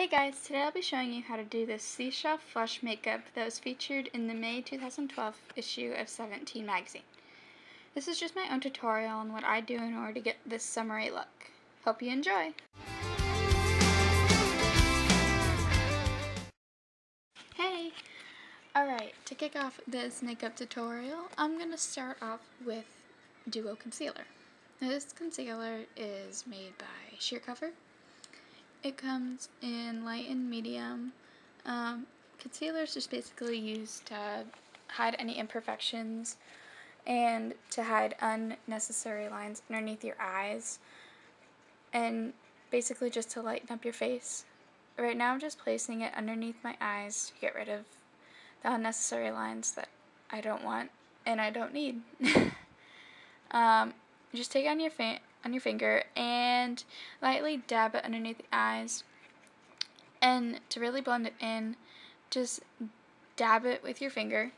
Hey guys, today I'll be showing you how to do this Seashell Flush Makeup that was featured in the May 2012 issue of 17 magazine. This is just my own tutorial on what I do in order to get this summery look. Hope you enjoy! Hey! Alright, to kick off this makeup tutorial, I'm going to start off with Duo Concealer. Now, this concealer is made by Sheer Cover. It comes in light and medium. Concealer is just basically used to hide any imperfections and to hide unnecessary lines underneath your eyes, and basically just to lighten up your face. Right now I'm just placing it underneath my eyes to get rid of the unnecessary lines that I don't want and I don't need. Just take it on your finger and lightly dab it underneath the eyes, and to really blend it in, just dab it with your finger.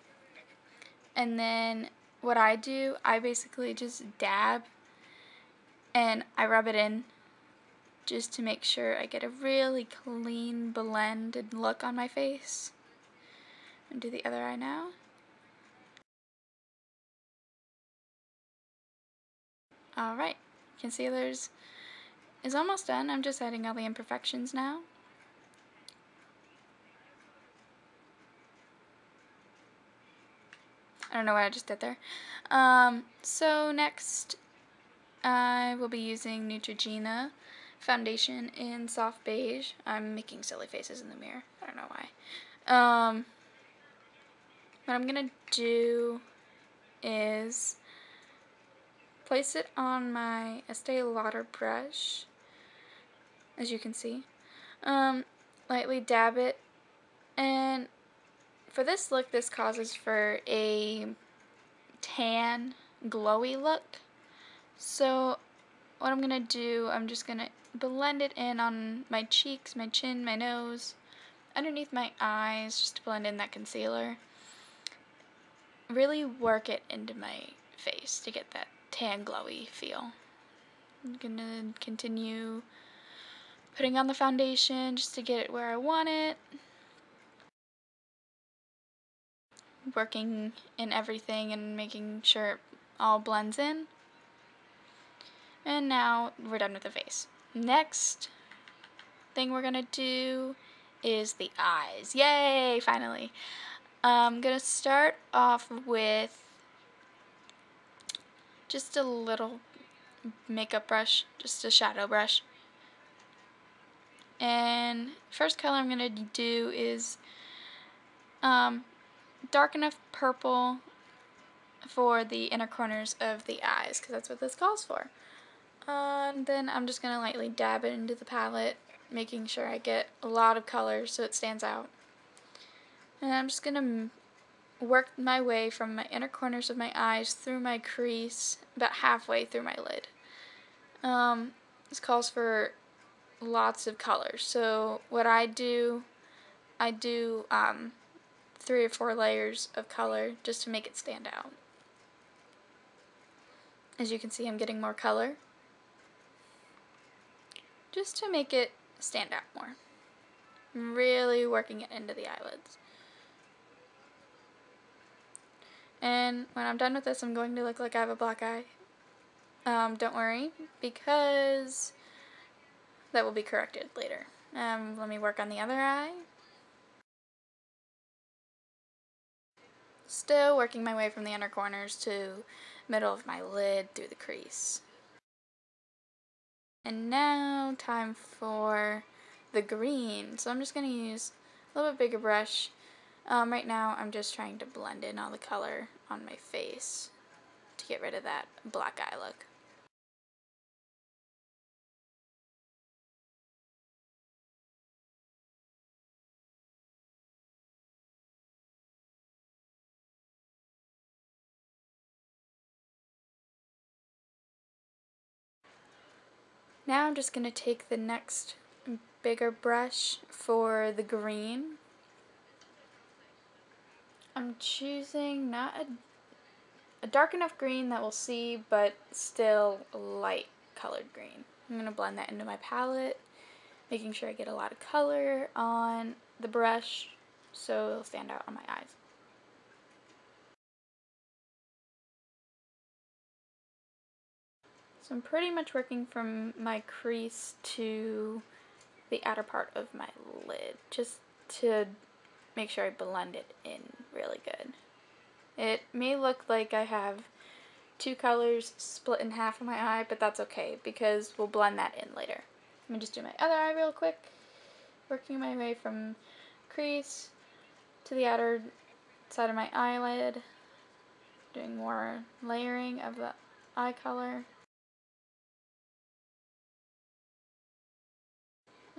And then what I do, I basically just dab and I rub it in just to make sure I get a really clean blended look on my face. And do the other eye now. Alright, concealer's is almost done. I'm just adding all the imperfections now. I don't know what I just did there. So next I will be using Neutrogena foundation in soft beige. I'm making silly faces in the mirror. I don't know why. What I'm gonna do is place it on my Estee Lauder brush, as you can see. Lightly dab it, and for this look, this causes for a tan, glowy look. So what I'm gonna do, I'm just gonna blend it in on my cheeks, my chin, my nose, underneath my eyes, just to blend in that concealer. Really work it into my face to get that tan, glowy feel. I'm gonna continue putting on the foundation just to get it where I want it. Working in everything and making sure it all blends in. And now we're done with the face. Next thing we're gonna do is the eyes. Yay, finally. I'm gonna start off with just a little makeup brush, just a shadow brush. And first color I'm gonna do is dark enough purple for the inner corners of the eyes, because that's what this calls for. And then I'm just gonna lightly dab it into the palette, making sure I get a lot of color so it stands out. And I'm just gonna work my way from my inner corners of my eyes through my crease, about halfway through my lid. This calls for lots of colors. So what I do 3 or 4 layers of color just to make it stand out. As you can see, I'm getting more color just to make it stand out more. I'm really working it into the eyelids. And when I'm done with this, I'm going to look like I have a black eye. Don't worry, because that will be corrected later. Let me work on the other eye. Still working my way from the inner corners to middle of my lid through the crease. And now time for the green. So I'm just going to use a little bit bigger brush. Right now I'm just trying to blend in all the color on my face to get rid of that black eye look. Now I'm just going to take the next bigger brush for the green. I'm choosing not a dark enough green that we'll see, but still a light colored green. I'm going to blend that into my palette making sure I get a lot of color on the brush so it'll stand out on my eyes. So I'm pretty much working from my crease to the outer part of my lid, just to make sure I blend it in really good. It may look like I have two colors split in half on my eye, but that's okay because we'll blend that in later. Let me just do my other eye real quick, working my way from crease to the outer side of my eyelid, doing more layering of the eye color.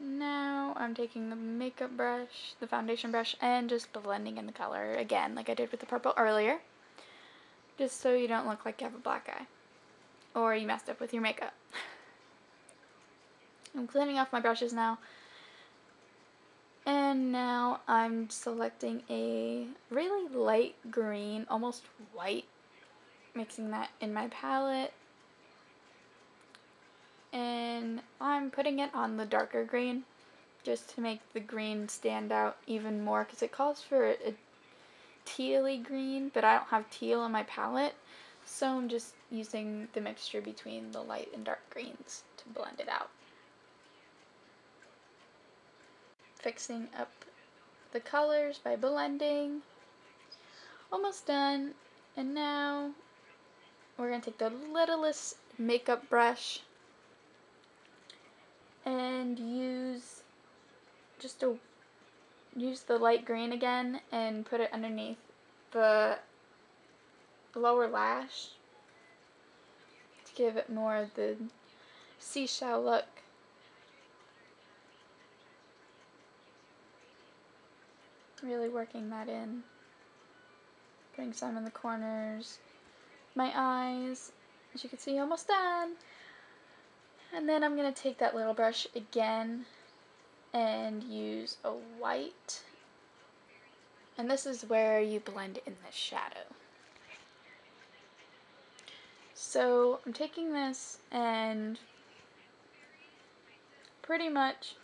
Now I'm taking the makeup brush, the foundation brush, and just blending in the color again like I did with the purple earlier, just so you don't look like you have a black eye or you messed up with your makeup. I'm cleaning off my brushes now, and now I'm selecting a really light green, almost white, mixing that in my palette, and I'm putting it on the darker green just to make the green stand out even more because it calls for a tealy green, but I don't have teal in my palette, so I'm just using the mixture between the light and dark greens to blend it out. Fixing up the colors by blending. Almost done. And now we're going to take the littlest makeup brush and use the light green again and put it underneath the lower lash to give it more of the seashell look. Really working that in. Putting some in the corners. My eyes, as you can see, almost done. And then I'm going to take that little brush again and use a white. And this is where you blend in the shadow. So I'm taking this and pretty much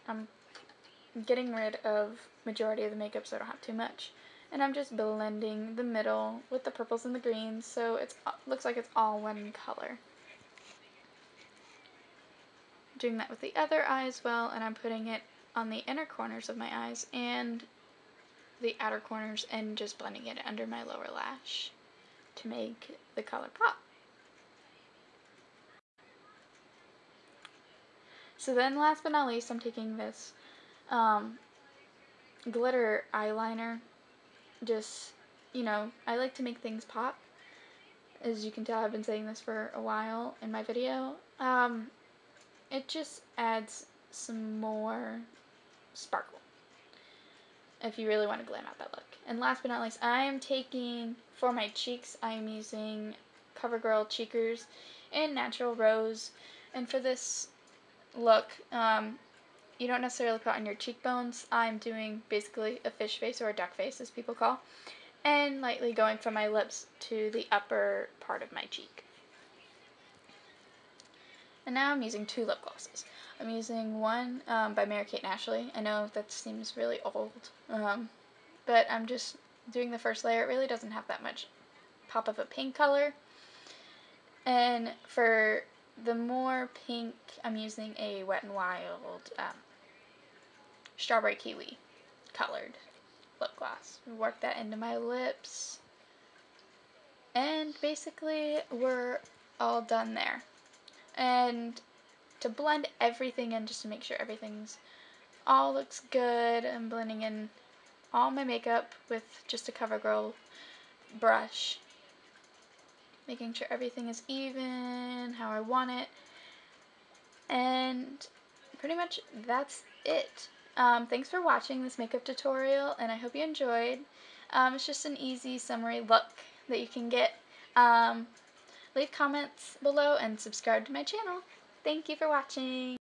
I'm getting rid of majority of the makeup so I don't have too much. And I'm just blending the middle with the purples and the greens so it looks like it's all one color. Doing that with the other eye as well, and I'm putting it on the inner corners of my eyes and the outer corners and just blending it under my lower lash to make the color pop. So then last but not least, I'm taking this glitter eyeliner. Just, you know, I like to make things pop. As you can tell, I've been saying this for a while in my video. It just adds some more sparkle if you really want to glam out that look. And last but not least, I am taking, for my cheeks, I am using CoverGirl Cheekers in Natural Rose. And for this look, you don't necessarily put on your cheekbones. I'm doing basically a fish face, or a duck face as people call, and lightly going from my lips to the upper part of my cheek. And now I'm using two lip glosses. I'm using one by Mary-Kate and Ashley. I know that seems really old, but I'm just doing the first layer. It really doesn't have that much pop of a pink color. And for the more pink, I'm using a Wet n Wild Strawberry Kiwi colored lip gloss. Work that into my lips. And basically, we're all done there. And to blend everything in, just to make sure everything's all looks good, I'm blending in all my makeup with just a CoverGirl brush, making sure everything is even how I want it, and pretty much that's it. Thanks for watching this makeup tutorial, and I hope you enjoyed. It's just an easy summary look that you can get. Leave comments below and subscribe to my channel. Thank you for watching.